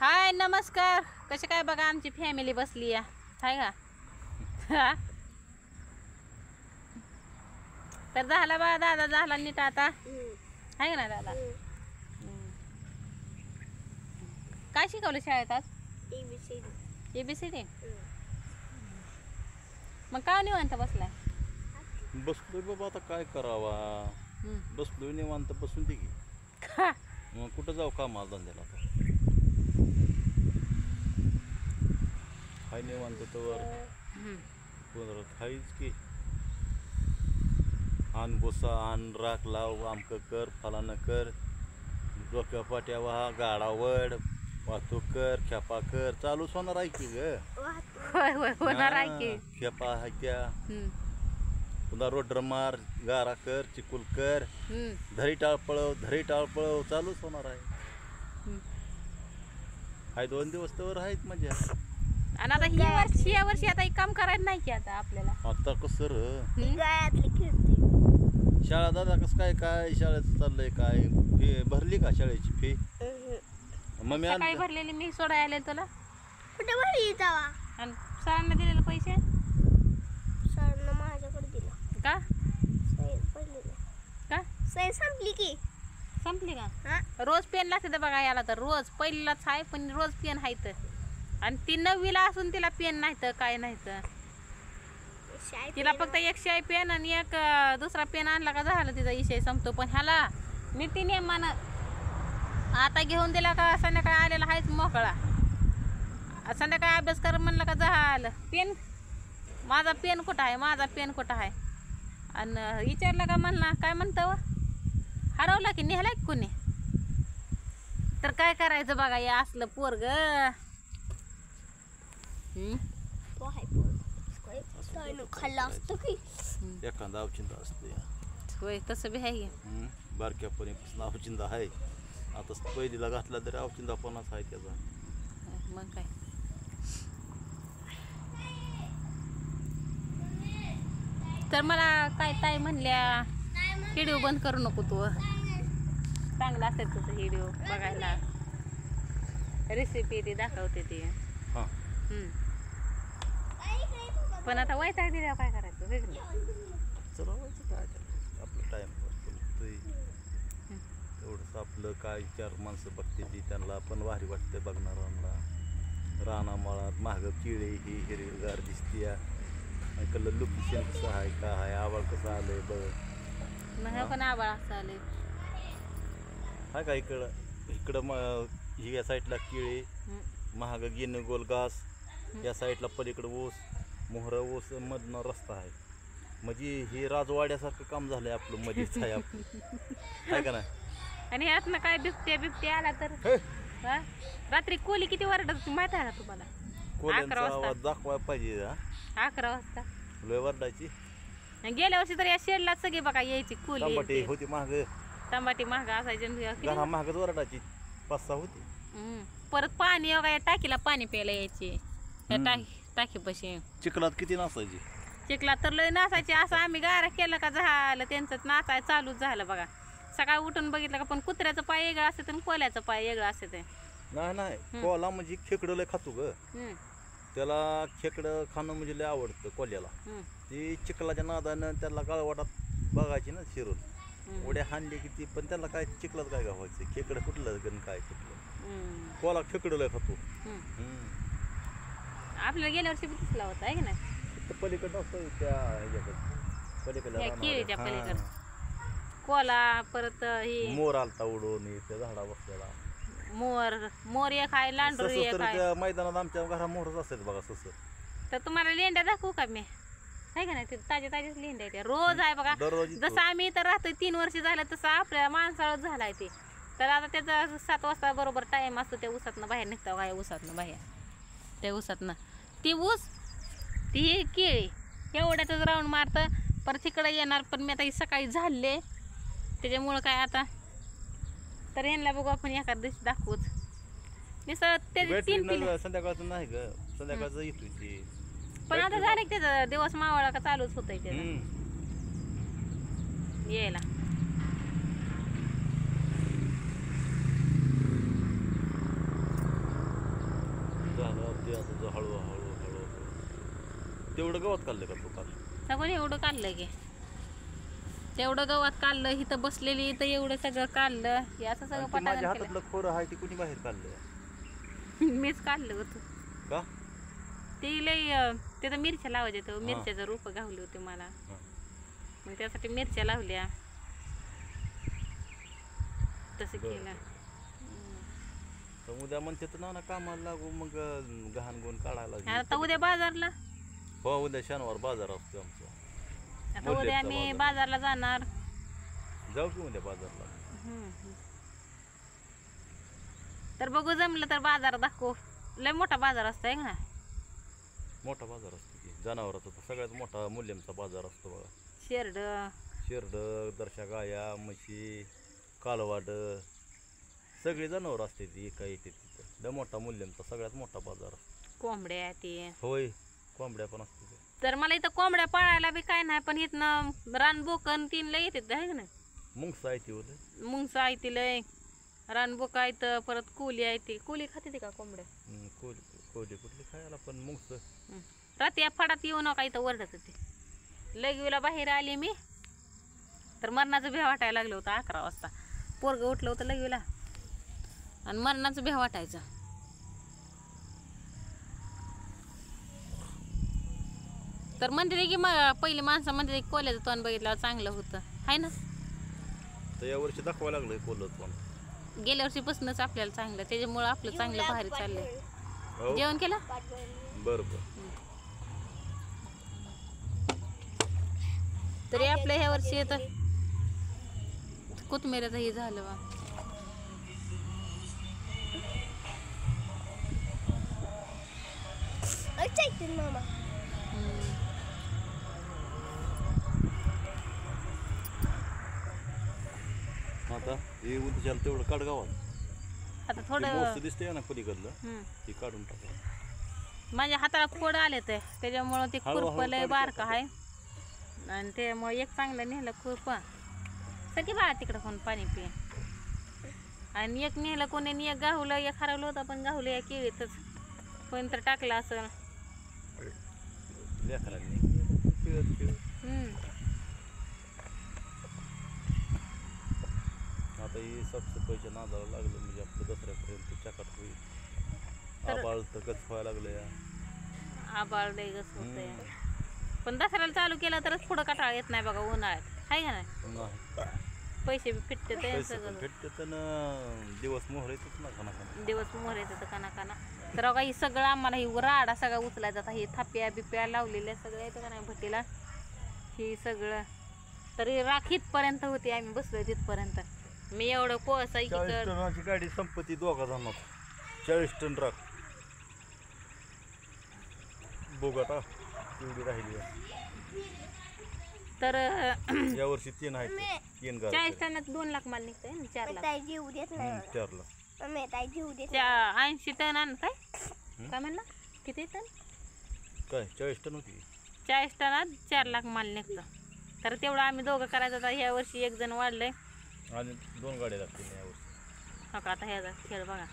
हाय नमस्कार. कसे काय बघा आमची फॅमिली बसली आहे का. तर झाला बा दादा झाला नीट आता आहे ना दादा. काय शिकवलं शाळेत आज? एबीसीडी. मग काय निवांत बसलाय? बसलोय बाबा आता काय करावा. बसलोय निवांत बसून दे की. मग कुठं जाऊ कामाला धंद्याला आता. हाय निवांत तर वर खाईच की. आण भुसा आण राख लाव आमकं कर फलानं कर डोक्या पाट्या वाहा गाडा वड वाहतूक कर खेपा कर चालूच होणार आहे की ग. होय होय होणार आहे की. खेपा आहे त्या पुन्हा रोडर मार गारा कर चिकुल कर धरी टाळ पळव चालूच होणार आहे. हाय 2 दिवस तर आहेत मजा. आणि आता या वर्षी आता एक काम करायचं नाही की आता आपल्याला. आता कसं शाळा दादा कसं काय शाळेत चाललंय काय फी भरली का शाळेची फी? मम्मी काय भरलेली मी सोडायला आले तुला. कुठे भरली जावा? आणि सरांना दिलेले पैसे सरांना माझ्याकडे दिला का? का सही संपली की. संपली का? रोज पेन लागते बघा याला. तर रोज पहिल्याच आहे पण रोज पेन आहे तर. आणि ती 9वीला असून तिला पेन नाही तर काय नाही तर. तिला फक्त एक शाई पेन आणि एक दुसरा पेन आणला का झालं तिचा विषय संपतो. पण ह्याला नीती नियमानं आता घेऊन दिला का संध्याकाळी आलेला आहेच मोकळा. संध्याकाळी अभ्यास कर म्हणलं का झालं. पेन माझा पेन कुठं आहे. आणि विचारलं का म्हणला काय म्हणतं हरवला की नेहला की कोणी. तर काय करायचं बघा या असलं पोरग. खाल्ला असतो की एखादा अवचिंता असते. होय तसं बी आहे. बारक्यापणीपासून अवचिंता आहे. आता पहिलीला घातला तरी अवचिंतापणाच आहे त्याचा. मग काय तर मला काय ताई म्हणल्या व्हिडिओ बंद करू नको तू. चांगला असेल तुझं व्हिडिओ बघायला. रेसिपी ती दाखवते ती. पण आता वैताग दिल्यावर काय करायचं वेगळं. चलावायचं काय आपलं टाइम तेवढंच आपलं काय 4 माणसं बघते ती त्यांना पण भारी वाटते बघणाऱ्यांना. रानामाळात महाग किळे ही हिरवीगार दिसते. कल्लं लोकेशन कसं आहे का आहे आवाळ कसं आलंय बघ. नाही पण आबाळ असं आले हाय का इकडं या साईडला किळे महाग गिन गोल घास या साईडला पलीकडं ऊस मोहर ऊस मधनं रस्ता आहे. म्हणजे हे राजवाड्यासारखं काम झालंय आपलं मध्येच आहे आपलं आहे का नाही. आणि यातनं काय बिबटे आला तर रात्री कोली किती वरडत माहिती आहे का तुम्हाला? 11 वाजता आवाज दाखवायला पाहिजे. 11 वाजता लय वरडायची. गेल्या वर्षी तर या शेडला सगळी बघा यायची कोली. टमाटे होती महाग. टमाटे महाग असायचे. घरा महागच वरडायची 5-6 होती. परत पाणी वगैरे टाकीला पाणी प्यायला यायचे. टाकी पशी चिखलात किती नाचायची. चिखलात तर लय नाचायचे. असं आम्ही गारा केलं का झालं त्यांचं नाचाय चालूच झालं बघा. सकाळी उठून बघितलं का पण कुत्र्याचं पाय वेगळं असते आणि कोल्याचं पाय वेगळं असते. नाही कोला म्हणजे खेकडं लय खातो ग. त्याला खेकडं खाणं म्हणजे लय आवडतं कोल्याला. ती चिखलाच्या नादानं त्याला गाळवाटात बघायची ना शिरून उड्या हाणली की ती. पण त्याला काय चिखलात काय गावायचं खेकडं कुठलं गण काय कुठलं. कोला खेकडं लय खातो. आपल्याला गेल्या वर्षी दिसला होता आहे की नाही. पलीकडं असतं त्या ह्याच्याकडं केळीच्या पलीकडं कोला. परत ही मोर आलता उडून त्या झाडा बसलेला. मोर एक आहे लांडूर एक आहे. मैदानात आमच्या घरा मोरच असेल बघा सस. तर तुम्हाला लेंड्या दाखवू का मी आहे का नाही. ते ताजेच लेंड्या आहेत रोज आहे बघा. जसं आम्ही इथं राहतोय 3 वर्ष झालं तसं आपल्या माणसाळच झालाय ते. तर आता त्याचा 7 वाजता बरोबर टाइम असतो. त्या ऊसातनं बाहेर निघता काय ऊसातनं बाहेर त्या ऊसातनं ती ऊस ती केळी एवढ्यातच राऊंड मारतं. परत तिकडं येणार. पण मी आता ही सकाळी झाले त्याच्यामुळं काय आता तर यांना बघू आपण एखाद दिवशी दाखवूच. त्याचे 3 संध्याकाळचं नाही ग. संध्याकाळचं येतो. पण आता झालं की त्याचा दिवस मावळा का चालूच होतंय त्याचा यायला. ते असं हळू हळू हळू तेवढं गवत काढलं का तू काल? सगळं एवढं काढलं की तेवढं गवत काढलं, इथं बसलेली इथं एवढं सगळं काढलं. हे असं सगळं आणि ते माझ्या पटांगण हातातलं खोरं आहे ते कुणी बाहेर काढलं केलं. मीच काढलं होतं का? ते लय तिथं मिरच्या लावायच्या तर मिरच्याचं रोप गावले होते मला, मग त्यासाठी मिरच्या लावल्या. तसं केलं. तर उद्या म्हणते तर ना कामाला लागू, मग गहाण गुण काढायला. आता उद्या बाजारला, हो उद्या शनिवार बाजार असतो आमचा. आता उद्या आम्ही बाजारला जाणार. जाऊ की उद्या बाजारला. तर बघू जमलं तर बाजार दाखवू. लय मोठा बाजार असतो आहे ना. मोठा बाजार असतो की जनावरांचा तर सगळ्यात मोठा मूल्यांचा बाजार असतो बघा. शेरड, दर्शा गाया, म्हशी, कालवाड, सगळी जनावर असते ती एका येते तिथं. लय मोठा मूल्यांचा सगळ्यात मोठा बाजार असतो. कोंबड्या ते होय, कोंबड्या पण असते. तर मला इथं कोंबड्या पाळायला बी काय नाही, पण इथनं रानबोकन तीन लय येतात आहे ना. मुंगसा आहे ती होते. मुंगसा आहे ती लय, रानबोक आहे तर परत कोली आहे ती. कोली खाते का कोंबड्या? कोली कुठली खायला, पण मुंगस रात्री या फडात येऊ नका इथं ओरडत होती. लगवीला बाहेर आली मी तर मरणाचं भ्या वाटायला लागलं होतं. 11 वाजता पोरगं उठलं होतं लगवीला आणि मरणाचं भ्या वाटायचं. तर म्हणते की मग पहिली माणसं म्हणते कोल्याचं तोंड बघितल्यावर चांगलं होतं आहे ना. तर यावर्षी दाखवायला लागलंय कोलं तोंड. गेल्या वर्षीपासूनच आपल्याला चांगलं, त्याच्यामुळं आपलं चांगलं भारी चाललंय. हो. जेवण केलं? बरोबर. तरी आपलं ह्या वर्षी येतं कोथमिऱ्याचं हे झालं बा. मामा आता हे उद्याला तेवढं काढ गावात. आता थोडं दिसतंय ना पलीकडलं, ती काढून टाका. माझ्या हाताला फोड आले ते, त्याच्यामुळं ते खुरपं लय बारकं आहे आणि त्यामुळे एक चांगलं नेलं खुरपं. सगळी बाळा तिकडं कोण पाणी पिय आणि एक नेलं कोणी, एक गावलं, एक हरवलं होतं पण गावलं या केळीतच कोणी तर टाकलं असं. आता ही साफसफाईच्या नादाला लागलं म्हणजे आपलं दसऱ्यापर्यंत चकाट होईल. आबाळ तर गच व्हायला लागलं या. आबाळ लय गच होतंय, पण दसऱ्याला चालू केलं तरच पुढं कटाळा येत नाही बघा उन्हाळ्यात आहे का नाही. पैसे बी फिटते सगळं, भेटते तर दिवस मोहर येतच ना दिवस मोहर येतात काना. तर बघा ही सगळं आम्हाला ही राडा सगळा उचलायचा आता. ही थाप्या बिप्या लावलेल्या सगळ्या येतं का नाही भटीला ही सगळं. तरी राखीतपर्यंत होती, आम्ही बसलोय तिथपर्यंत. मी एवढं कोळसा 40 टनाची गाडी संपत्ती दोघा जणात 40 टन राख बोगाटा तेवढी राहिली. तर यावर्षी 3 आहेत, 3 गाड्या. 40 टनात 2 लाख माल निघतंय ना. 4 लाख 4 लाख. 80 टन आण काय म्हणला किती टन? काय 40 टन होती. 40 टनात 4 लाख माल निघतं. तर तेवढं आम्ही दोघं करायचं. आता ह्या वर्षी एक जण वाढलंय आणि 2 गाड्या लागतील यावर्षी. हो का. आता ह्याचा खेळ बघा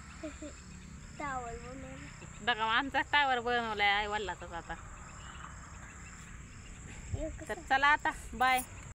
टावर बघा आमचा टावर बनवलाय आई वडिलाचाच आता. तर चला आता बाय.